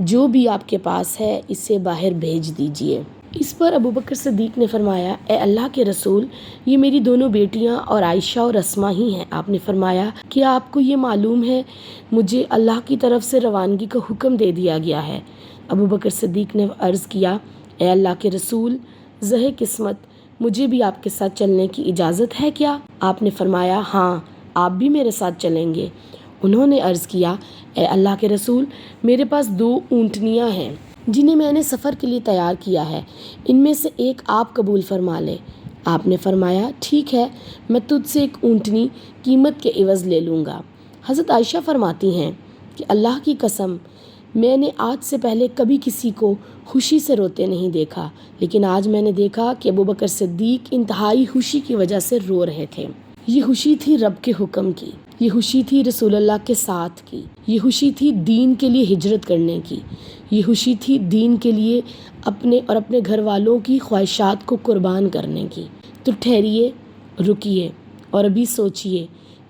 جو بھی آپ کے پاس ہے اسے باہر بھیج دیجئے۔ اس پر ابو بکر صدیق نے فرمایا، اے اللہ کے رسول، یہ میری دونوں بیٹیاں اور عائشہ اور اسما ہی ہیں۔ آپ نے فرمایا، کیا آپ کو یہ معلوم ہے مجھے اللہ کی طرف سے روانگی کا حکم دے دیا گیا ہے؟ ابو بکر صدیق نے عرض کیا، اے اللہ کے رسول، زہ قسمت، مجھے بھی آپ کے ساتھ چلنے کی اجازت ہے کیا؟ آپ نے فرمایا، ہاں، آپ بھی میرے ساتھ چلیں گے۔ انہوں نے عرض کیا، اے اللہ کے رسول، میرے پاس 2 اونٹنیاں ہیں جنہیں میں نے سفر کے لیے تیار کیا ہے، ان میں سے ایک آپ قبول فرما لیں۔ آپ نے فرمایا، ٹھیک ہے، میں تجھ سے ایک اونٹنی قیمت کے عوض لے لوں گا۔ حضرت عائشہ فرماتی ہیں کہ اللہ کی قسم، میں نے آج سے پہلے کبھی کسی کو خوشی سے روتے نہیں دیکھا، لیکن آج میں نے دیکھا کہ ابو بکر صدیق انتہائی خوشی کی وجہ سے رو رہے تھے۔ یہ خوشی تھی رب کے حکم کی، یہ خوشی تھی رسول اللہ کے ساتھ کی، یہ خوشی تھی دین کے لیے ہجرت کرنے کی، یہ خوشی تھی دین کے لیے اپنے اور اپنے گھر والوں کی خواہشات کو قربان کرنے کی۔ تو ٹھہریے، رکیے اور ابھی سوچئے،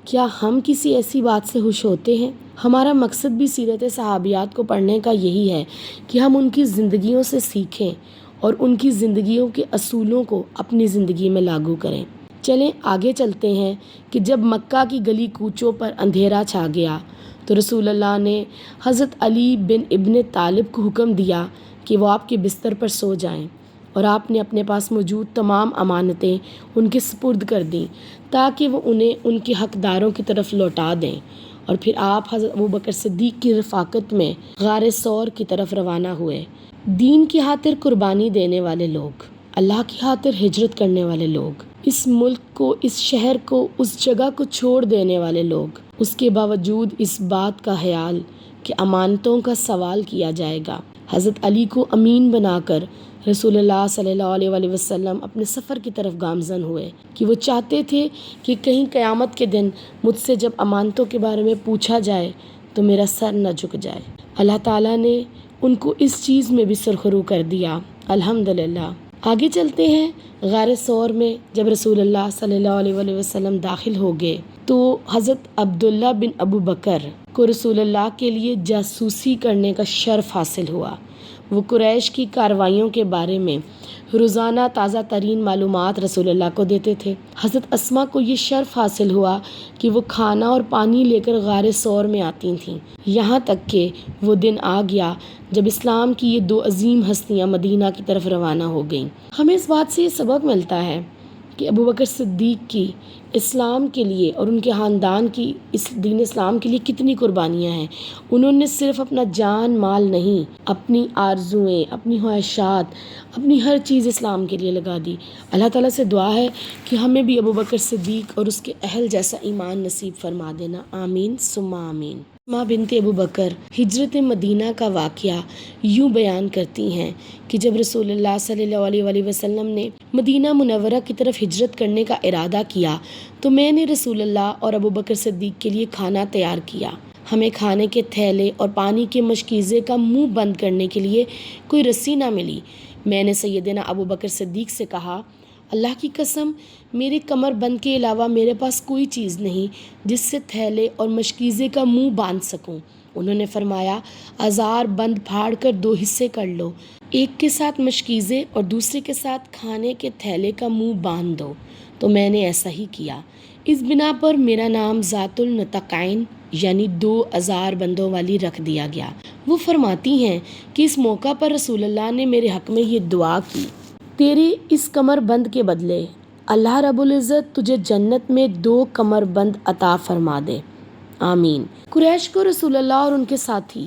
کیا ہم کسی ایسی بات سے خوش ہوتے ہیں؟ ہمارا مقصد بھی سیرت صحابیات کو پڑھنے کا یہی ہے کہ ہم ان کی زندگیوں سے سیکھیں اور ان کی زندگیوں کے اصولوں کو اپنی زندگی میں لاگو کریں۔ چلیں آگے چلتے ہیں کہ جب مکہ کی گلی کوچوں پر اندھیرا چھا گیا تو رسول اللہ نے حضرت علی بن ابن طالب کو حکم دیا کہ وہ آپ کے بستر پر سو جائیں، اور آپ نے اپنے پاس موجود تمام امانتیں ان کے سپرد کر دیں تاکہ وہ انہیں ان کے حقداروں کی طرف لوٹا دیں، اور پھر آپ حضرت ابو بکر صدیق کی رفاقت میں غار ثور کی طرف روانہ ہوئے۔ دین کی خاطر قربانی دینے والے لوگ، اللہ کی خاطر ہجرت کرنے والے لوگ، اس ملک کو، اس شہر کو، اس جگہ کو چھوڑ دینے والے لوگ، اس کے باوجود اس بات کا خیال کہ امانتوں کا سوال کیا جائے گا، حضرت علی کو امین بنا کر رسول اللہ صلی اللہ علیہ وآلہ وسلم اپنے سفر کی طرف گامزن ہوئے کہ وہ چاہتے تھے کہ کہیں قیامت کے دن مجھ سے جب امانتوں کے بارے میں پوچھا جائے تو میرا سر نہ جھک جائے۔ اللہ تعالیٰ نے ان کو اس چیز میں بھی سرخرو کر دیا، الحمدللہ۔ آگے چلتے ہیں۔ غار ثور میں جب رسول اللہ صلی اللہ علیہ وآلہ وسلم داخل ہو گئے تو حضرت عبداللہ بن ابو بکر کو رسول اللہ کے لیے جاسوسی کرنے کا شرف حاصل ہوا۔ وہ قریش کی کارروائیوں کے بارے میں روزانہ تازہ ترین معلومات رسول اللہ کو دیتے تھے۔ حضرت اسما کو یہ شرف حاصل ہوا کہ وہ کھانا اور پانی لے کر غار ثور میں آتی تھیں، یہاں تک کہ وہ دن آ گیا جب اسلام کی یہ 2 عظیم ہستیاں مدینہ کی طرف روانہ ہو گئیں۔ ہمیں اس بات سے یہ سبق ملتا ہے کہ ابو بکر صدیق کی اسلام کے لیے اور ان کے خاندان کی اس دین اسلام کے لیے کتنی قربانیاں ہیں۔ انہوں نے صرف اپنا جان مال نہیں، اپنی آرزوئیں، اپنی خواہشات، اپنی ہر چیز اسلام کے لیے لگا دی۔ اللہ تعالیٰ سے دعا ہے کہ ہمیں بھی ابو بکر صدیق اور اس کے اہل جیسا ایمان نصیب فرما دینا، آمین ثم آمین۔ اسما بنت ابو بکر ہجرت مدینہ کا واقعہ یوں بیان کرتی ہیں کہ جب رسول اللہ صلی اللہ علیہ وآلہ وسلم نے مدینہ منورہ کی طرف ہجرت کرنے کا ارادہ کیا تو میں نے رسول اللہ اور ابو بکر صدیق کے لیے کھانا تیار کیا۔ ہمیں کھانے کے تھیلے اور پانی کے مشکیزے کا منہ بند کرنے کے لیے کوئی رسی نہ ملی۔ میں نے سیدنا ابو بکر صدیق سے کہا، اللہ کی قسم، میرے کمر بند کے علاوہ میرے پاس کوئی چیز نہیں جس سے تھیلے اور مشکیزے کا منہ باندھ سکوں۔ انہوں نے فرمایا، ازار بند پھاڑ کر 2 حصے کر لو، ایک کے ساتھ مشکیزے اور دوسرے کے ساتھ کھانے کے تھیلے کا منہ باندھ دو۔ تو میں نے ایسا ہی کیا۔ اس بنا پر میرا نام ذات النطقین یعنی 2 ازار بندوں والی رکھ دیا گیا۔ وہ فرماتی ہیں کہ اس موقع پر رسول اللہ نے میرے حق میں یہ دعا کی، تیرے اس کمر بند کے بدلے اللہ رب العزت تجھے جنت میں 2 کمر بند عطا فرما دے، آمین۔ قریش کو رسول اللہ اور ان کے ساتھی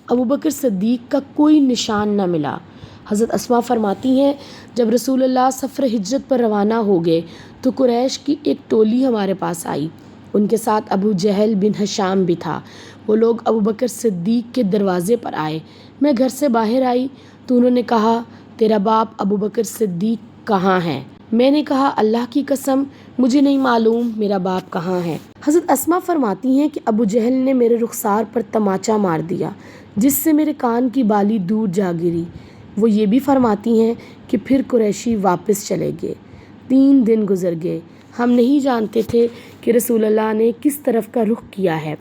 ابو بکر صدیق کا کوئی نشان نہ ملا۔ حضرت اسما فرماتی ہیں، جب رسول اللہ سفر ہجرت پر روانہ ہو گئے تو قریش کی ایک ٹولی ہمارے پاس آئی، ان کے ساتھ ابو جہل بن ہشام بھی تھا۔ وہ لوگ ابو بکر صدیق کے دروازے پر آئے۔ میں گھر سے باہر آئی تو انہوں نے کہا، تیرا باپ ابو بکر صدیق کہاں ہے؟ میں نے کہا، اللہ کی قسم مجھے نہیں معلوم میرا باپ کہاں ہے۔ حضرت اسما فرماتی ہیں کہ ابو جہل نے میرے رخسار پر تماچا مار دیا جس سے میرے کان کی بالی دور جا گری۔ وہ یہ بھی فرماتی ہیں کہ پھر قریشی واپس چلے گئے۔ 3 دن گزر گئے، ہم نہیں جانتے تھے کہ رسول اللہ نے کس طرف کا رخ کیا ہے۔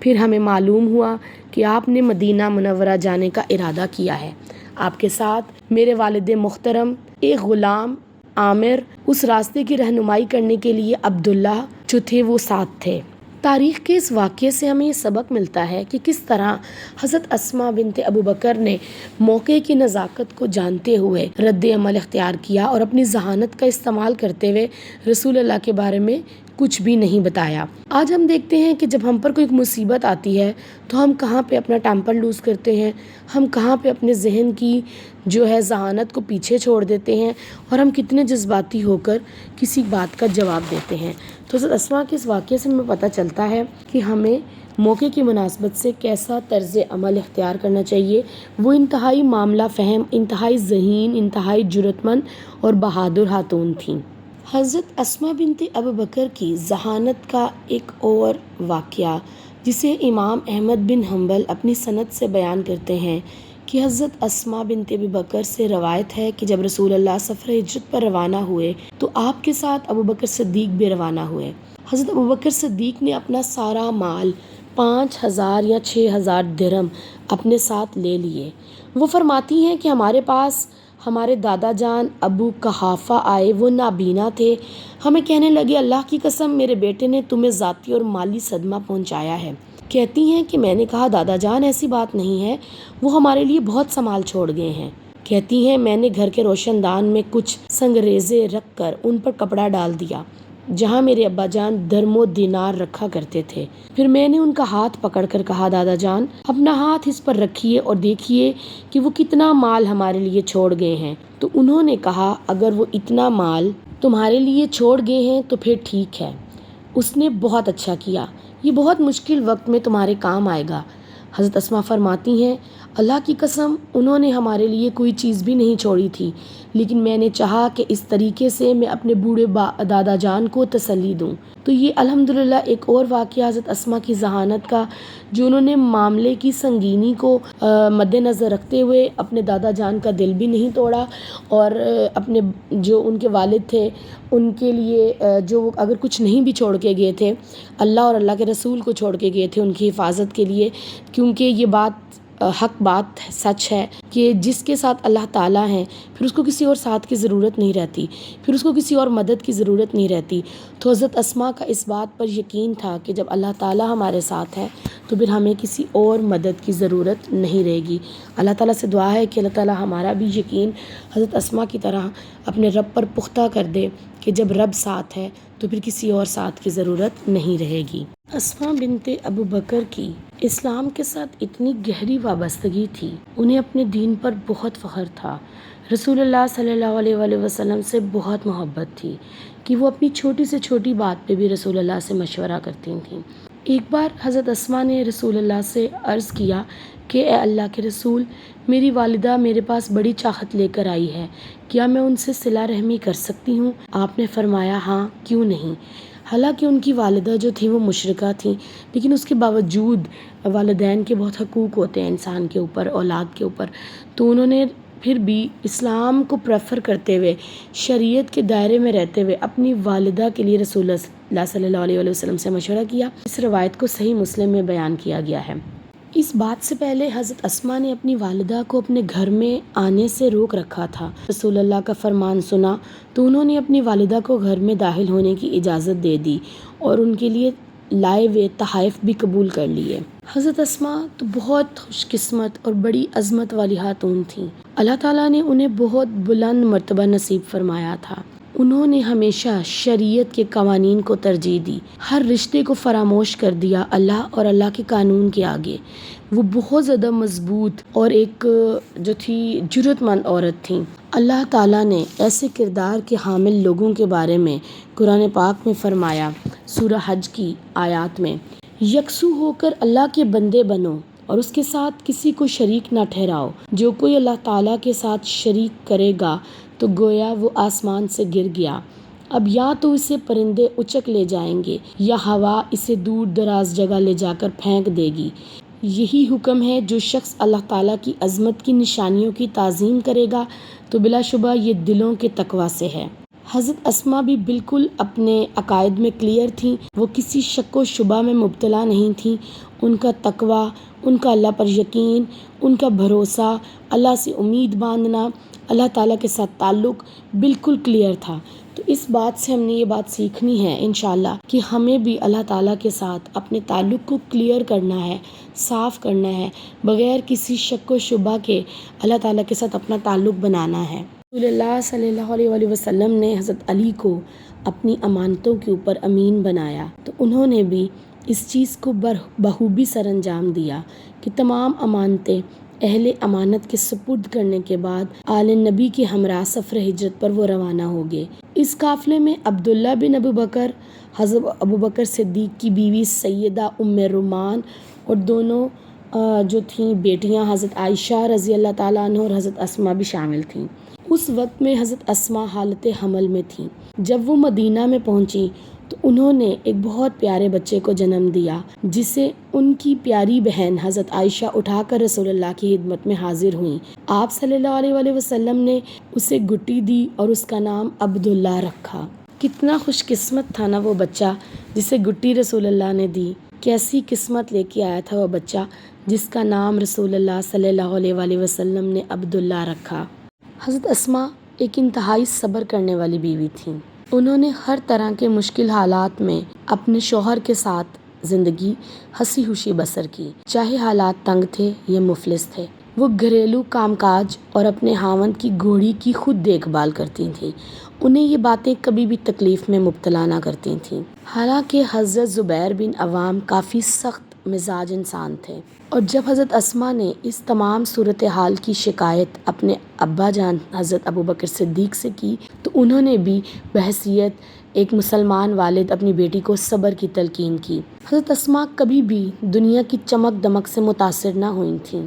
پھر ہمیں معلوم ہوا کہ آپ نے مدینہ منورہ جانے کا ارادہ کیا ہے۔ آپ کے ساتھ میرے والد محترم، ایک غلام عامر، اس راستے کی رہنمائی کرنے کے لیے عبداللہ جو تھے وہ ساتھ تھے۔ تاریخ کے اس واقعے سے ہمیں یہ سبق ملتا ہے کہ کس طرح حضرت اسماء بنت ابو بکر نے موقع کی نزاکت کو جانتے ہوئے رد عمل اختیار کیا اور اپنی ذہانت کا استعمال کرتے ہوئے رسول اللہ کے بارے میں کچھ بھی نہیں بتایا۔ آج ہم دیکھتے ہیں کہ جب ہم پر کوئی مصیبت آتی ہے تو ہم کہاں پہ اپنا ٹیمپر لوز کرتے ہیں، ہم کہاں پہ اپنے ذہن کی جو ہے ذہانت کو پیچھے چھوڑ دیتے ہیں اور ہم کتنے جذباتی ہو کر کسی بات کا جواب دیتے ہیں۔ تو حضرت اسماء کے اس واقعے سے ہمیں پتہ چلتا ہے کہ ہمیں موقع کی مناسبت سے کیسا طرز عمل اختیار کرنا چاہیے۔ وہ انتہائی معاملہ فہم، انتہائی ذہین، انتہائی جرأت مند اور بہادر خاتون تھیں۔ حضرت اسماء بنت ابو بکر کی ذہانت کا ایک اور واقعہ جسے امام احمد بن حنبل اپنی سند سے بیان کرتے ہیں کہ حضرت اسماء بنت ابی بکر سے روایت ہے کہ جب رسول اللہ سفر ہجرت پر روانہ ہوئے تو آپ کے ساتھ ابو بکر صدیق بھی روانہ ہوئے۔ حضرت ابو بکر صدیق نے اپنا سارا مال 5,000 یا 6,000 درہم اپنے ساتھ لے لیے۔ وہ فرماتی ہیں کہ ہمارے پاس ہمارے دادا جان ابو قحافہ آئے، وہ نابینا تھے، ہمیں کہنے لگے اللہ کی قسم میرے بیٹے نے تمہیں ذاتی اور مالی صدمہ پہنچایا ہے۔ کہتی ہیں کہ میں نے کہا دادا جان ایسی بات نہیں ہے، وہ ہمارے لیے بہت سامان چھوڑ گئے ہیں۔ کہتی ہیں میں نے گھر کے روشن دان میں کچھ سنگریزے رکھ کر ان پر کپڑا ڈال دیا جہاں میرے ابا جان درم و دینار رکھا کرتے تھے۔ پھر میں نے ان کا ہاتھ پکڑ کر کہا دادا جان اپنا ہاتھ اس پر رکھیے اور دیکھیے کہ وہ کتنا مال ہمارے لیے چھوڑ گئے ہیں۔ تو انہوں نے کہا اگر وہ اتنا مال تمہارے لیے چھوڑ گئے ہیں تو پھر ٹھیک ہے، اس نے بہت اچھا کیا، یہ بہت مشکل وقت میں تمہارے کام آئے گا۔ حضرت اسماء فرماتی ہیں اللہ کی قسم انہوں نے ہمارے لیے کوئی چیز بھی نہیں چھوڑی تھی، لیکن میں نے چاہا کہ اس طریقے سے میں اپنے بوڑھے دادا جان کو تسلی دوں۔ تو یہ الحمدللہ ایک اور واقعہ حضرت اسماء کی ذہانت کا، جو انہوں نے معاملے کی سنگینی کو مد نظر رکھتے ہوئے اپنے دادا جان کا دل بھی نہیں توڑا اور اپنے جو ان کے والد تھے ان کے لیے جو وہ اگر کچھ نہیں بھی چھوڑ کے گئے تھے، اللہ اور اللہ کے رسول کو چھوڑ کے گئے تھے ان کی حفاظت کے لیے، کیونکہ یہ بات حق بات سچ ہے کہ جس کے ساتھ اللہ تعالیٰ ہیں پھر اس کو کسی اور ساتھ کی ضرورت نہیں رہتی، پھر اس کو کسی اور مدد کی ضرورت نہیں رہتی۔ تو حضرت اسماء کا اس بات پر یقین تھا کہ جب اللہ تعالیٰ ہمارے ساتھ ہے تو پھر ہمیں کسی اور مدد کی ضرورت نہیں رہے گی۔ اللہ تعالیٰ سے دعا ہے کہ اللہ تعالیٰ ہمارا بھی یقین حضرت اسماء کی طرح اپنے رب پر پختہ کر دے کہ جب رب ساتھ ہے تو پھر کسی اور ساتھ کی ضرورت نہیں رہے گی۔ اسماء بنت ابو بکر کی اسلام کے ساتھ اتنی گہری وابستگی تھی، انہیں اپنے دین پر بہت فخر تھا، رسول اللہ صلی اللہ علیہ وآلہ وسلم سے بہت محبت تھی کہ وہ اپنی چھوٹی سے چھوٹی بات پہ بھی رسول اللہ سے مشورہ کرتی تھیں۔ ایک بار حضرت اسماء نے رسول اللہ سے عرض کیا کہ اے اللہ کے رسول، میری والدہ میرے پاس بڑی چاہت لے کر آئی ہے، کیا میں ان سے صلہ رحمی کر سکتی ہوں؟ آپ نے فرمایا ہاں کیوں نہیں۔ حالانکہ ان کی والدہ جو تھیں وہ مشرکہ تھیں، لیکن اس کے باوجود والدین کے بہت حقوق ہوتے ہیں انسان کے اوپر، اولاد کے اوپر، تو انہوں نے پھر بھی اسلام کو پریفر کرتے ہوئے، شریعت کے دائرے میں رہتے ہوئے اپنی والدہ کے لیے رسول اللہ صلی اللہ علیہ وسلم سے مشورہ کیا۔ اس روایت کو صحیح مسلم میں بیان کیا گیا ہے۔ اس بات سے پہلے حضرت اسماء نے اپنی والدہ کو اپنے گھر میں آنے سے روک رکھا تھا۔ رسول اللہ کا فرمان سنا تو انہوں نے اپنی والدہ کو گھر میں داخل ہونے کی اجازت دے دی اور ان کے لیے لائے ہوئے تحائف بھی قبول کر لیے۔ حضرت اسماء تو بہت خوش قسمت اور بڑی عظمت والی خاتون تھیں۔ اللہ تعالیٰ نے انہیں بہت بلند مرتبہ نصیب فرمایا تھا۔ انہوں نے ہمیشہ شریعت کے قوانین کو ترجیح دی، ہر رشتے کو فراموش کر دیا اللہ اور اللہ کے قانون کے آگے۔ وہ بہت زیادہ مضبوط اور ایک جو تھی جرأت مند عورت تھیں۔ اللہ تعالیٰ نے ایسے کردار کے حامل لوگوں کے بارے میں قرآن پاک میں فرمایا، سورہ حج کی آیات میں، یکسو ہو کر اللہ کے بندے بنو اور اس کے ساتھ کسی کو شریک نہ ٹھہراؤ، جو کوئی اللہ تعالیٰ کے ساتھ شریک کرے گا تو گویا وہ آسمان سے گر گیا، اب یا تو اسے پرندے اچک لے جائیں گے یا ہوا اسے دور دراز جگہ لے جا کر پھینک دے گی۔ یہی حکم ہے، جو شخص اللہ تعالیٰ کی عظمت کی نشانیوں کی تعظیم کرے گا تو بلا شبہ یہ دلوں کے تقویٰ سے ہے۔ حضرت اسما بھی بالکل اپنے عقائد میں کلیئر تھیں، وہ کسی شک و شبہ میں مبتلا نہیں تھیں۔ ان کا تقوی، ان کا اللہ پر یقین، ان کا بھروسہ، اللہ سے امید باندھنا، اللہ تعالیٰ کے ساتھ تعلق بالکل کلیئر تھا۔ تو اس بات سے ہم نے یہ بات سیکھنی ہے انشاءاللہ کہ ہمیں بھی اللہ تعالیٰ کے ساتھ اپنے تعلق کو کلیئر کرنا ہے، صاف کرنا ہے، بغیر کسی شک و شبہ کے اللہ تعالیٰ کے ساتھ اپنا تعلق بنانا ہے۔ رسول اللہ صلی اللہ علیہ وآلہ وسلم نے حضرت علی کو اپنی امانتوں کے اوپر امین بنایا، تو انہوں نے بھی اس چیز کو بخوبی سر انجام دیا کہ تمام امانتیں اہل امانت کے سپرد کرنے کے بعد آل نبی کے ہمراہ سفر ہجرت پر وہ روانہ ہو گئے۔ اس قافلے میں عبداللہ بن ابو بکر، حضرت ابو بکر صدیق کی بیوی سیدہ ام رومان اور دونوں جو تھیں بیٹیاں حضرت عائشہ رضی اللہ تعالیٰ عنہ اور حضرت اسما بھی شامل تھیں۔ اس وقت میں حضرت اسما حالت حمل میں تھیں۔ جب وہ مدینہ میں پہنچی تو انہوں نے ایک بہت پیارے بچے کو جنم دیا، جسے ان کی پیاری بہن حضرت عائشہ اٹھا کر رسول اللہ کی خدمت میں حاضر ہوئیں۔ آپ صلی اللہ علیہ وآلہ وسلم نے اسے گٹی دی اور اس کا نام عبداللہ رکھا۔ کتنا خوش قسمت تھا نا وہ بچہ جسے گٹی رسول اللہ نے دی، کیسی قسمت لے کے آیا تھا وہ بچہ جس کا نام رسول اللہ صلی اللہ علیہ وآلہ وسلم نے عبداللہ رکھا۔ حضرت اسما ایک انتہائی صبر کرنے والی بیوی تھیں۔ انہوں نے ہر طرح کے مشکل حالات میں اپنے شوہر کے ساتھ زندگی ہنسی خوشی بسر کی، چاہے حالات تنگ تھے یا مفلس تھے۔ وہ گھریلو کام کاج اور اپنے خاوند کی گھوڑی کی خود دیکھ بھال کرتی تھیں، انہیں یہ باتیں کبھی بھی تکلیف میں مبتلا نہ کرتی تھیں۔ حالانکہ حضرت زبیر بن عوام کافی سخت مزاج انسان تھے، اور جب حضرت اسما نے اس تمام صورتحال کی شکایت اپنے ابا جان حضرت ابو بکر صدیق سے کی تو انہوں نے بھی بحیثیت ایک مسلمان والد اپنی بیٹی کو صبر کی تلقین کی۔ حضرت اسما کبھی بھی دنیا کی چمک دمک سے متاثر نہ ہوئی تھیں۔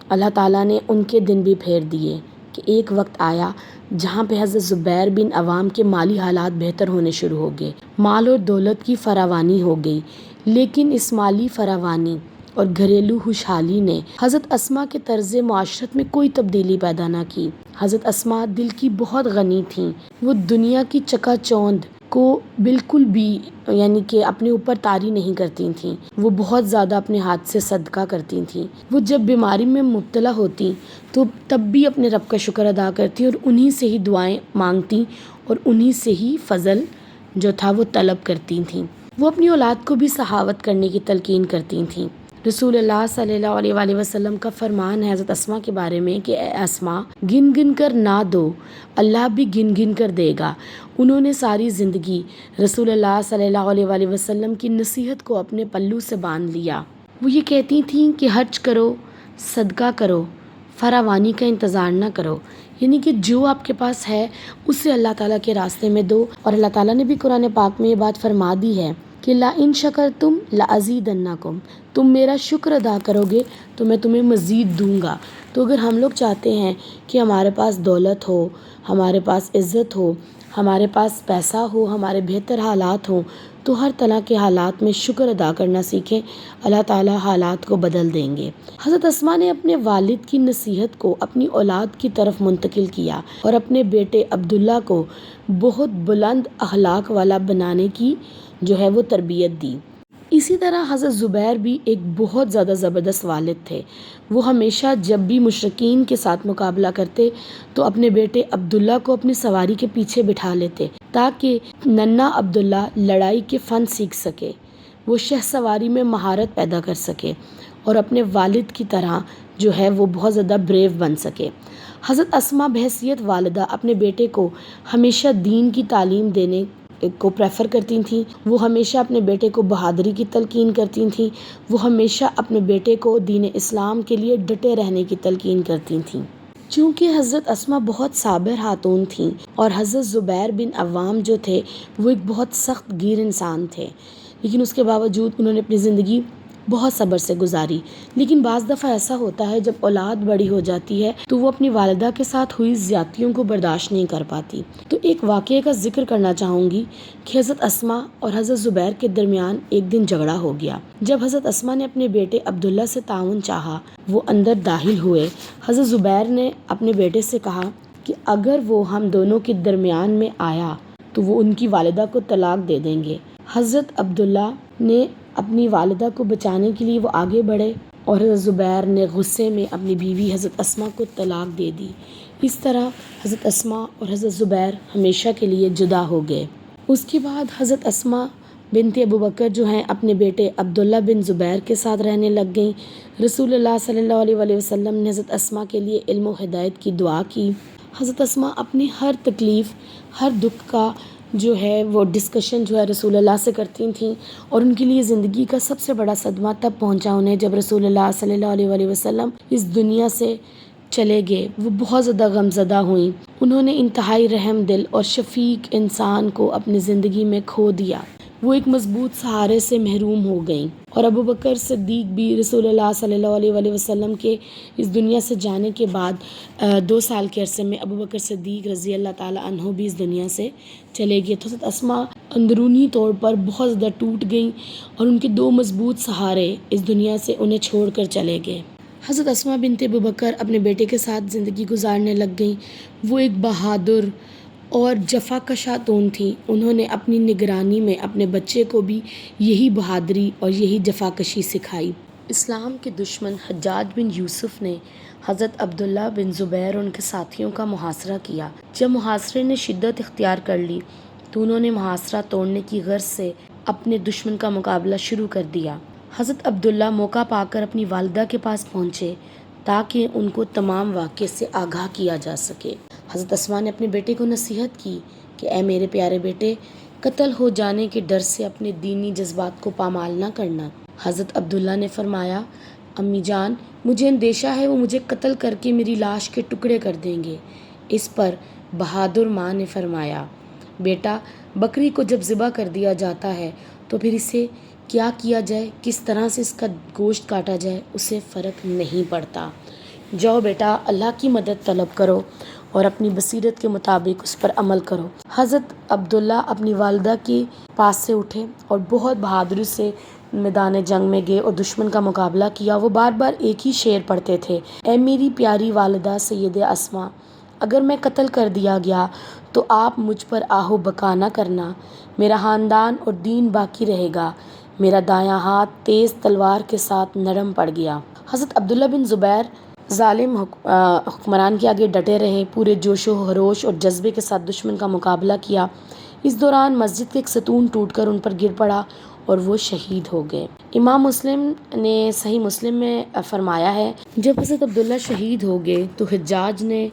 اللہ تعالیٰ نے ان کے دن بھی پھیر دیے کہ ایک وقت آیا جہاں پہ حضرت زبیر بن عوام کے مالی حالات بہتر ہونے شروع ہو گئے، مال اور دولت کی فراوانی ہو گئی، لیکن اس مالی فراوانی اور گھریلو خوشحالی نے حضرت اسما کے طرز معاشرت میں کوئی تبدیلی پیدا نہ کی۔ حضرت اسما دل کی بہت غنی تھیں، وہ دنیا کی چکا چوند کو بالکل بھی یعنی کہ اپنے اوپر طاری نہیں کرتی تھیں، وہ بہت زیادہ اپنے ہاتھ سے صدقہ کرتی تھیں۔ وہ جب بیماری میں مبتلا ہوتی تو تب بھی اپنے رب کا شکر ادا کرتی اور انہی سے ہی دعائیں مانگتی اور انہی سے ہی فضل جو تھا وہ طلب کرتی تھیں۔ وہ اپنی اولاد کو بھی سخاوت کرنے کی تلقین کرتی تھیں۔ رسول اللہ صلی اللہ علیہ وآلہ وسلم کا فرمان ہے حضرت اسما کے بارے میں کہ اے اسما، گن گن کر نہ دو، اللہ بھی گن گن کر دے گا۔ انہوں نے ساری زندگی رسول اللہ صلی اللہ علیہ وآلہ وسلم کی نصیحت کو اپنے پلو سے باندھ لیا۔ وہ یہ کہتی تھیں کہ حج کرو، صدقہ کرو، فراوانی کا انتظار نہ کرو، یعنی کہ جو آپ کے پاس ہے اسے اللہ تعالیٰ کے راستے میں دو۔ اور اللہ تعالیٰ نے بھی قرآن پاک میں یہ بات فرما دی ہے کہ لَإِن شَكَرْتُمْ لَأَزِيدَنَّكُمْ، تم میرا شکر ادا کرو گے تو میں تمہیں مزید دوں گا۔ تو اگر ہم لوگ چاہتے ہیں کہ ہمارے پاس دولت ہو، ہمارے پاس عزت ہو، ہمارے پاس پیسہ ہو، ہمارے بہتر حالات ہوں، تو ہر طرح کے حالات میں شکر ادا کرنا سیکھیں، اللہ تعالیٰ حالات کو بدل دیں گے۔ حضرت اسما نے اپنے والد کی نصیحت کو اپنی اولاد کی طرف منتقل کیا اور اپنے بیٹے عبداللہ کو بہت بلند اخلاق والا بنانے کی جو ہے وہ تربیت دی۔ اسی طرح حضرت زبیر بھی ایک بہت زیادہ زبردست والد تھے۔ وہ ہمیشہ جب بھی مشرکین کے ساتھ مقابلہ کرتے تو اپنے بیٹے عبداللہ کو اپنی سواری کے پیچھے بٹھا لیتے تاکہ ننھا عبداللہ لڑائی کے فن سیکھ سکے، وہ شہ سواری میں مہارت پیدا کر سکے اور اپنے والد کی طرح جو ہے وہ بہت زیادہ بریو بن سکے۔ حضرت اسما بحیثیت والدہ اپنے بیٹے کو ہمیشہ دین کی تعلیم دینے کو پریفر کرتی تھیں، وہ ہمیشہ اپنے بیٹے کو بہادری کی تلقین کرتی تھیں، وہ ہمیشہ اپنے بیٹے کو دین اسلام کے لیے ڈٹے رہنے کی تلقین کرتی تھیں۔ چونکہ حضرت اسما بہت صابر خاتون تھیں اور حضرت زبیر بن عوام جو تھے وہ ایک بہت سخت گیر انسان تھے، لیکن اس کے باوجود انہوں نے اپنی زندگی بہت صبر سے گزاری۔ لیکن بعض دفعہ ایسا ہوتا ہے جب اولاد بڑی ہو جاتی ہے تو وہ اپنی والدہ کے ساتھ ہوئی زیادتیوں کو برداشت نہیں کر پاتی۔ تو ایک واقعے کا ذکر کرنا چاہوں گی کہ حضرت اسما اور حضرت زبیر کے درمیان ایک دن جھگڑا ہو گیا۔ جب حضرت اسما نے اپنے بیٹے عبداللہ سے تعاون چاہا، وہ اندر داخل ہوئے۔ حضرت زبیر نے اپنے بیٹے سے کہا کہ اگر وہ ہم دونوں کے درمیان میں آیا تو وہ ان کی والدہ کو طلاق دے دیں گے۔ حضرت عبداللہ نے اپنی والدہ کو بچانے کے لیے وہ آگے بڑھے اور حضرت زبیر نے غصے میں اپنی بیوی حضرت اسماء کو طلاق دے دی۔ اس طرح حضرت اسماء اور حضرت زبیر ہمیشہ کے لیے جدا ہو گئے۔ اس کے بعد حضرت اسماء بنت ابوبکر جو ہیں اپنے بیٹے عبداللہ بن زبیر کے ساتھ رہنے لگ گئیں۔ رسول اللہ صلی اللہ علیہ وسلم نے حضرت اسماء کے لیے علم و ہدایت کی دعا کی۔ حضرت اسماء اپنی ہر تکلیف، ہر دکھ کا جو ہے وہ ڈسکشن جو ہے رسول اللہ سے کرتی تھیں، اور ان کے لیے زندگی کا سب سے بڑا صدمہ تب پہنچا انہیں جب رسول اللہ صلی اللہ علیہ وسلم اس دنیا سے چلے گئے۔ وہ بہت زیادہ غمزدہ ہوئیں۔ انہوں نے انتہائی رحم دل اور شفیق انسان کو اپنی زندگی میں کھو دیا۔ وہ ایک مضبوط سہارے سے محروم ہو گئیں، اور ابوبکر صدیق بھی رسول اللہ صلی اللہ علیہ وسلم کے اس دنیا سے جانے کے بعد 2 سال کے عرصے میں ابوبکر صدیق رضی اللہ تعالی عنہ بھی اس دنیا سے چلے گئے۔ تو حضرت اسماء اندرونی طور پر بہت زیادہ ٹوٹ گئیں، اور ان کے 2 مضبوط سہارے اس دنیا سے انہیں چھوڑ کر چلے گئے۔ حضرت اسماء بنت ابوبکر اپنے بیٹے کے ساتھ زندگی گزارنے لگ گئیں۔ وہ ایک بہادر اور جفا کش خاتون تھیں۔ انہوں نے اپنی نگرانی میں اپنے بچے کو بھی یہی بہادری اور یہی جفا کشی سکھائی۔ اسلام کے دشمن حجاج بن یوسف نے حضرت عبداللہ بن زبیر اور ان کے ساتھیوں کا محاصرہ کیا۔ جب محاصرے نے شدت اختیار کر لی تو انہوں نے محاصرہ توڑنے کی غرض سے اپنے دشمن کا مقابلہ شروع کر دیا۔ حضرت عبداللہ موقع پا کر اپنی والدہ کے پاس پہنچے تاکہ ان کو تمام واقعے سے آگاہ کیا جا سکے۔ حضرت اسماء نے اپنے بیٹے کو نصیحت کی کہ اے میرے پیارے بیٹے، قتل ہو جانے کے ڈر سے اپنے دینی جذبات کو پامال نہ کرنا۔ حضرت عبداللہ نے فرمایا، امی جان، مجھے اندیشہ ہے وہ مجھے قتل کر کے میری لاش کے ٹکڑے کر دیں گے۔ اس پر بہادر ماں نے فرمایا، بیٹا، بکری کو جب ذبح کر دیا جاتا ہے تو پھر اسے کیا کیا جائے، کس طرح سے اس کا گوشت کاٹا جائے، اسے فرق نہیں پڑتا۔ جاؤ بیٹا، اللہ کی مدد طلب کرو اور اپنی بصیرت کے مطابق اس پر عمل کرو۔ حضرت عبداللہ اپنی والدہ کے پاس سے اٹھے اور بہت بہادری سے میدان جنگ میں گئے اور دشمن کا مقابلہ کیا۔ وہ بار بار ایک ہی شعر پڑھتے تھے، اے میری پیاری والدہ سید اسماء، اگر میں قتل کر دیا گیا تو آپ مجھ پر آہ و بکا نہ کرنا، میرا خاندان اور دین باقی رہے گا۔ میرا دایاں ہاتھ تیز تلوار کے ساتھ نرم پڑ گیا۔ حضرت عبداللہ بن زبیر ظالم حکمران کے آگے ڈٹے رہے، پورے جوش و خروش اور جذبے کے ساتھ دشمن کا مقابلہ کیا۔ اس دوران مسجد کا ایک ستون ٹوٹ کر ان پر گر پڑا اور وہ شہید ہو گئے۔ امام مسلم نے صحیح مسلم میں فرمایا ہے، جب حضرت عبداللہ شہید ہو گئے تو حجاج نے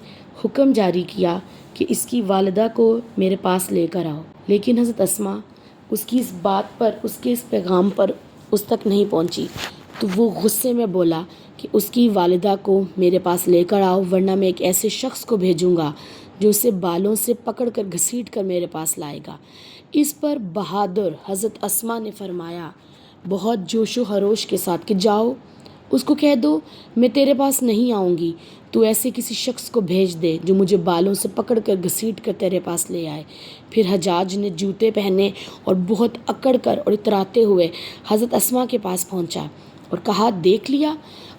حکم جاری کیا کہ اس کی والدہ کو میرے پاس لے کر آؤ، لیکن حضرت اسماء اس کی اس بات پر، اس کے اس پیغام پر اس تک نہیں پہنچی، تو وہ غصے میں بولا کہ اس کی والدہ کو میرے پاس لے کر آؤ، ورنہ میں ایک ایسے شخص کو بھیجوں گا جو اسے بالوں سے پکڑ کر گھسیٹ کر میرے پاس لائے گا۔ اس پر بہادر حضرت اسماء نے فرمایا بہت جوش و خروش کے ساتھ کہ جاؤ، اس کو کہہ دو میں تیرے پاس نہیں آؤں گی، تو ایسے کسی شخص کو بھیج دے جو مجھے بالوں سے پکڑ کر گھسیٹ کر تیرے پاس لے آئے۔ پھر حجاج نے جوتے پہنے اور بہت اکڑ کر اور اتراتے ہوئے حضرت اسماء کے پاس پہنچا اور کہا، دیکھ لیا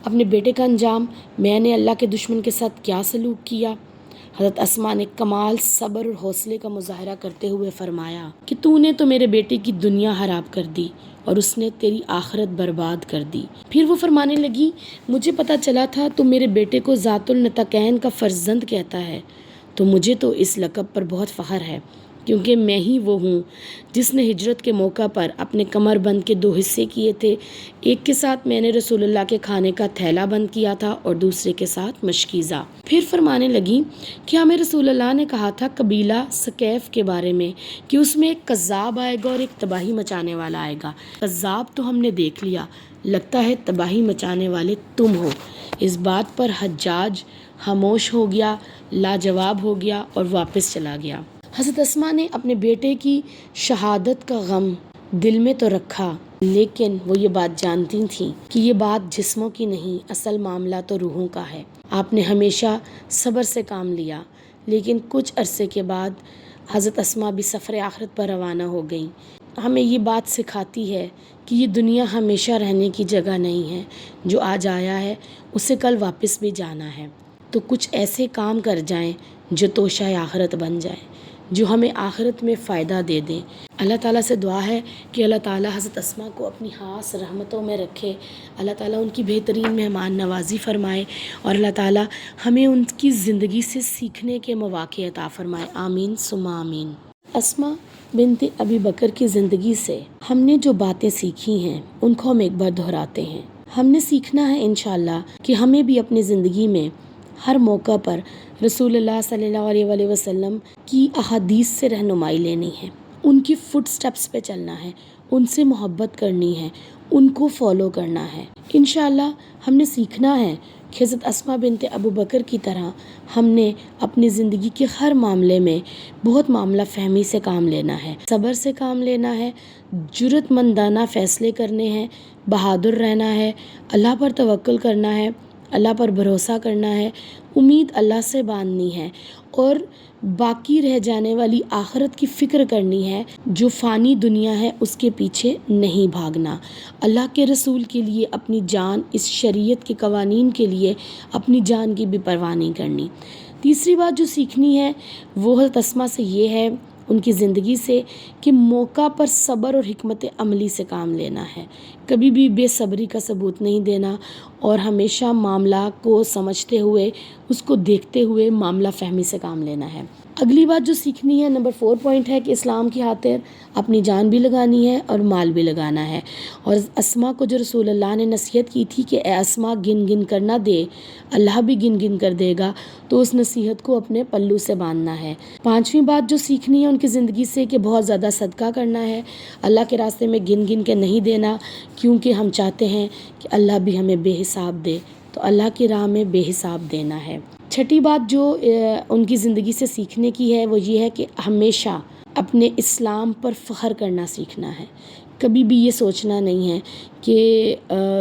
اپنے بیٹے کا انجام، میں نے اللہ کے دشمن کے ساتھ کیا سلوک کیا۔ حضرت اسماء نے کمال صبر اور حوصلے کا مظاہرہ کرتے ہوئے فرمایا کہ تو نے تو میرے بیٹے کی دنیا خراب کر دی اور اس نے تیری آخرت برباد کر دی۔ پھر وہ فرمانے لگی، مجھے پتا چلا تھا تو میرے بیٹے کو ذات النطقین کا فرزند کہتا ہے، تو مجھے تو اس لقب پر بہت فخر ہے، کیونکہ میں ہی وہ ہوں جس نے ہجرت کے موقع پر اپنے کمر بند کے 2 حصے کیے تھے، ایک کے ساتھ میں نے رسول اللہ کے کھانے کا تھیلا بند کیا تھا اور دوسرے کے ساتھ مشکیزہ۔ پھر فرمانے لگی کہ ہمیں رسول اللہ نے کہا تھا قبیلہ ثقیف کے بارے میں کہ اس میں ایک کذاب آئے گا اور ایک تباہی مچانے والا آئے گا۔ کذاب تو ہم نے دیکھ لیا، لگتا ہے تباہی مچانے والے تم ہو۔ اس بات پر حجاج خاموش ہو گیا، لاجواب ہو گیا اور واپس چلا گیا۔ حضرت اسماء نے اپنے بیٹے کی شہادت کا غم دل میں تو رکھا، لیکن وہ یہ بات جانتی تھیں کہ یہ بات جسموں کی نہیں، اصل معاملہ تو روحوں کا ہے۔ آپ نے ہمیشہ صبر سے کام لیا، لیکن کچھ عرصے کے بعد حضرت اسماء بھی سفر آخرت پر روانہ ہو گئیں۔ ہمیں یہ بات سکھاتی ہے کہ یہ دنیا ہمیشہ رہنے کی جگہ نہیں ہے، جو آج آیا ہے اسے کل واپس بھی جانا ہے، تو کچھ ایسے کام کر جائیں جو توشہ آخرت بن جائے۔ جو ہمیں آخرت میں فائدہ دے دیں۔ اللہ تعالیٰ سے دعا ہے کہ اللہ تعالیٰ حضرت اسماء کو اپنی خاص رحمتوں میں رکھے، اللہ تعالیٰ ان کی بہترین مہمان نوازی فرمائے، اور اللہ تعالیٰ ہمیں ان کی زندگی سے سیکھنے کے مواقع عطا فرمائے، آمین ثم آمین۔ اسماء بنت ابی بکر کی زندگی سے ہم نے جو باتیں سیکھی ہیں ان کو ہم ایک بار دہراتے ہیں۔ ہم نے سیکھنا ہے انشاءاللہ کہ ہمیں بھی اپنی زندگی میں ہر موقع پر رسول اللہ صلی اللہ علیہ وآلہ وسلم کی احادیث سے رہنمائی لینی ہے، ان کی فٹ سٹیپس پہ چلنا ہے، ان سے محبت کرنی ہے، ان کو فالو کرنا ہے۔ انشاءاللہ ہم نے سیکھنا ہے کہ حضرت اسماء بنت ابو بکر کی طرح ہم نے اپنی زندگی کے ہر معاملے میں بہت معاملہ فہمی سے کام لینا ہے، صبر سے کام لینا ہے، جرأت مندانہ فیصلے کرنے ہیں، بہادر رہنا ہے، اللہ پر توکل کرنا ہے، اللہ پر بھروسہ کرنا ہے، امید اللہ سے باندھنی ہے، اور باقی رہ جانے والی آخرت کی فکر کرنی ہے۔ جو فانی دنیا ہے اس کے پیچھے نہیں بھاگنا، اللہ کے رسول کے لیے اپنی جان، اس شریعت کے قوانین کے لیے اپنی جان کی بھی پرواہ نہیں کرنی۔ تیسری بات جو سیکھنی ہے وہ حضرت اسماء سے یہ ہے، ان کی زندگی سے، کہ موقع پر صبر اور حکمت عملی سے کام لینا ہے، کبھی بھی بے صبری کا ثبوت نہیں دینا، اور ہمیشہ معاملہ کو سمجھتے ہوئے، اس کو دیکھتے ہوئے معاملہ فہمی سے کام لینا ہے۔ اگلی بات جو سیکھنی ہے، نمبر 4 پوائنٹ ہے کہ اسلام کی خاطر اپنی جان بھی لگانی ہے اور مال بھی لگانا ہے۔ اور اسماء کو جو رسول اللہ نے نصیحت کی تھی کہ اے اسماء گن گن کر نہ دے، اللہ بھی گن گن کر دے گا، تو اس نصیحت کو اپنے پلو سے باندھنا ہے۔ 5ویں بات جو سیکھنی ہے ان کی زندگی سے کہ بہت زیادہ صدقہ کرنا ہے، اللہ کے راستے میں گن گن کے نہیں دینا، کیونکہ ہم چاہتے ہیں کہ اللہ بھی ہمیں بے حساب دے، تو اللہ کی راہ میں بے حساب دینا ہے۔ 6ٹھی بات جو ان کی زندگی سے سیکھنے کی ہے وہ یہ ہے کہ ہمیشہ اپنے اسلام پر فخر کرنا سیکھنا ہے، کبھی بھی یہ سوچنا نہیں ہے کہ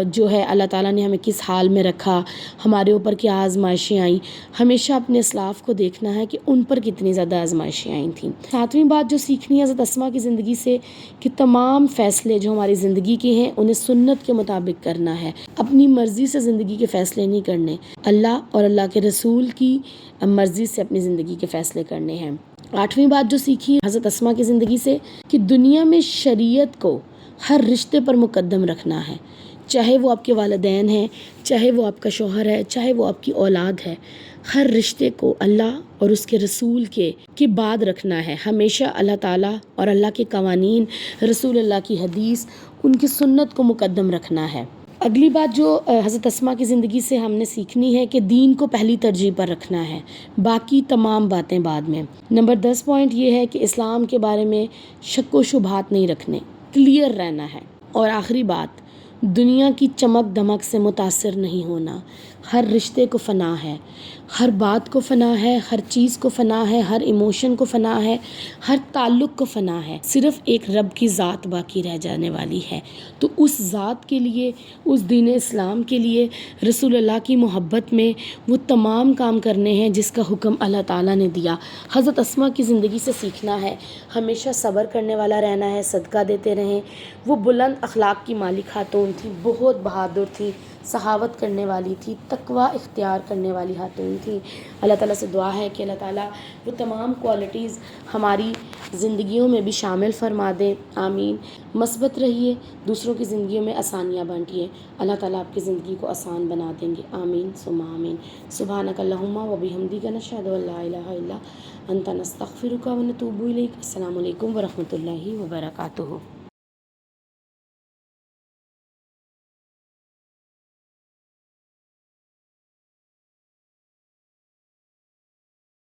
جو ہے اللہ تعالیٰ نے ہمیں کس حال میں رکھا، ہمارے اوپر کیا آزمائشیں آئیں، ہمیشہ اپنے اسلاف کو دیکھنا ہے کہ ان پر کتنی زیادہ آزمائشیں آئی تھیں۔ 7ویں بات جو سیکھنی ہے حضرت اسماء کی زندگی سے کہ تمام فیصلے جو ہماری زندگی کے ہیں انہیں سنت کے مطابق کرنا ہے، اپنی مرضی سے زندگی کے فیصلے نہیں کرنے، اللہ اور اللہ کے رسول کی مرضی سے اپنی زندگی کے فیصلے کرنے ہیں۔ 8ویں بات جو سیکھی حضرت اسماء کی زندگی سے کہ دنیا میں شریعت کو ہر رشتے پر مقدم رکھنا ہے، چاہے وہ آپ کے والدین ہیں، چاہے وہ آپ کا شوہر ہے، چاہے وہ آپ کی اولاد ہے، ہر رشتے کو اللہ اور اس کے رسول کے بعد رکھنا ہے، ہمیشہ اللہ تعالیٰ اور اللہ کے قوانین، رسول اللہ کی حدیث، ان کی سنت کو مقدم رکھنا ہے۔ اگلی بات جو حضرت اسماء کی زندگی سے ہم نے سیکھنی ہے کہ دین کو پہلی ترجیح پر رکھنا ہے، باقی تمام باتیں بعد میں۔ نمبر 10 پوائنٹ یہ ہے کہ اسلام کے بارے میں شک و شبہات نہیں رکھنے، کلیئر رہنا ہے۔ اور آخری بات، دنیا کی چمک دمک سے متاثر نہیں ہونا، ہر رشتے کو فنا ہے، ہر بات کو فنا ہے، ہر چیز کو فنا ہے، ہر ایموشن کو فنا ہے، ہر تعلق کو فنا ہے، صرف ایک رب کی ذات باقی رہ جانے والی ہے۔ تو اس ذات کے لیے، اس دین اسلام کے لیے، رسول اللہ کی محبت میں وہ تمام کام کرنے ہیں جس کا حکم اللہ تعالیٰ نے دیا۔ حضرت اسماء کی زندگی سے سیکھنا ہے، ہمیشہ صبر کرنے والا رہنا ہے، صدقہ دیتے رہیں۔ وہ بلند اخلاق کی مالک خاتون تھی، بہت بہادر تھی، سخاوت کرنے والی تھی، تقوی اختیار کرنے والی خاتون تھی۔ اللہ تعالیٰ سے دعا ہے کہ اللہ تعالیٰ وہ تمام کوالٹیز ہماری زندگیوں میں بھی شامل فرما دے، آمین۔ مثبت رہیے، دوسروں کی زندگیوں میں آسانیاں بانٹیے، اللہ تعالیٰ آپ کی زندگی کو آسان بنا دیں گے، آمین ثم آمین۔ سبحانک اللہم و بحمدک نشہد ان لا الہ الا انت نستغفرک و نتوب الیک۔ السلام علیکم ورحمۃ اللہ وبرکاتہ۔